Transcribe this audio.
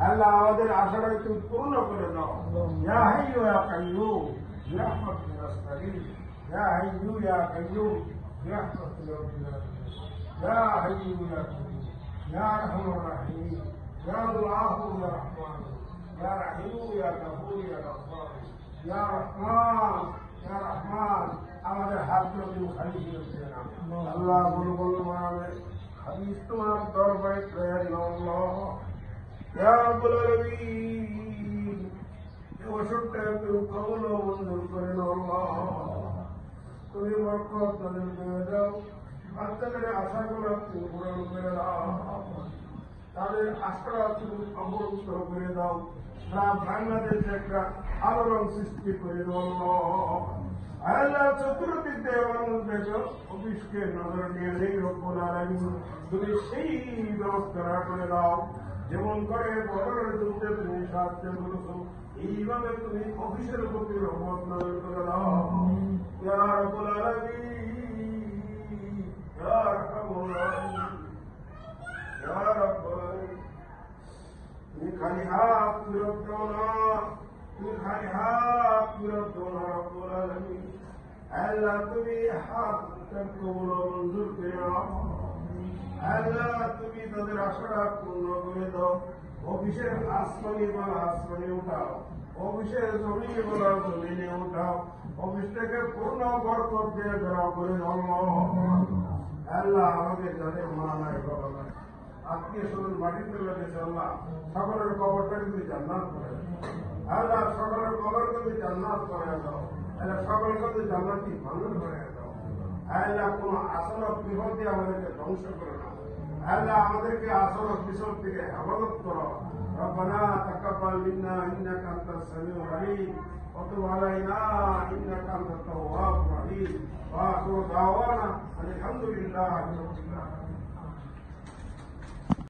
আল্লাহ আমাদের আশাটাকে তুমি পূর্ণ করে দাও। ইয়া হাইয়্যু ইয়া কাইয়্যুম বিরহমাতিকা নাস্তাগীথ। ইয়া হাইয়্যু ইয়া কাইয়্যুম বিরহমাতিকা নাস্তাগীথ। ইয়া হাইয়্যু ইয়া কাইয়্যুম ইয়া আরহামার রাহিম ইয়া আল্লাহু ইয়া রাহমান ইয়া রাহিম ইয়া গফুর ইয়া গফফার ইয়া রহমান ইয়া রহমান। আমাদের হাতগুলো তুমি খালি ফিরে না আল্লাহ। বলবল মানবে হাদিস তোমার দরবারে প্রেয়ার আল্লাহ ইয়া রাব্বুল আলামিন। এই ওষুধটা তুমি কবুল ও মঞ্জুর করে নাও আল্লাহ। তুমি বরকত নাযিল করে দাও। বাচ্চাদের আশাগুলো তুমি পূরণ করে দাও। তাদের আশাটা তুমি অবরুদ্ধ করে দাও। সারা বাংলাদেশে একটা আলোড়ন সৃষ্টি করে দাও আল্লাহ। আল্লাহ চতুর্দিক দিয়ে মানুষ দেখো অফিসকে নজর নিয়ে নেই রব্বুল আলামিন। তুমি সেই ব্যবস্থা করে দাও যেমন করে বদরের যুদ্ধে তুমি সাহায্য করেছো, এইভাবে তুমি অফিসের প্রতি রহমত নজর করে দাও ইয়া রাব্বুল আলামিন ইয়া আরহামুর রাহিম ইয়া রাব্বুল আলামিন। তুমি খালি হাত ফিরত দাও না, তুমি খালি হাত ফিরত দাও না রব্বুল আলামিন। আল্লাহ তুমি হাত কবুল ও মঞ্জুর করে নাও। আল্লাহ তুমি তাদের আশাটা পূর্ণ করে দাও। অফিসের আসমানি বলা আসমানি উঠাও, অফিসের জমিনে বলা জমিনে উঠাও। অফিসটাকে পূর্ণ বরকত দিয়ে ধরা করে দাও আল্লাহ। আমাদের যাদের মা নাই বাবা নাই আত্মীয় স্বজন মাটিতে লেগেছে আল্লাহ, সকলের কবরটাকে তুমি জান্নাত করে দাও আল্লাহ। সকলের কবরকে তুমি জান্নাত করে দাও আল্লাহ। সকলকে তুমি জান্নাতি মানুষ করে দাও আল্লাহ। কোন আসল বিপদ দিয়ে আমাদেরকে ধ্বংস করে না আল্লাহ। আমাদেরকে আসল বিপদ থেকে হেফাজত করো। রব্বানা তাকাব্বাল মিন্না ইন্নাকা আনতাস সামিউল আলিম ওয়া তুব আলাইনা ইন্নাকা আনতাত তাওয়াবুর রহিম। ওয়া আখিরু দাওয়ানা আলহামদুলিল্লাহি রাব্বিল আলামিন।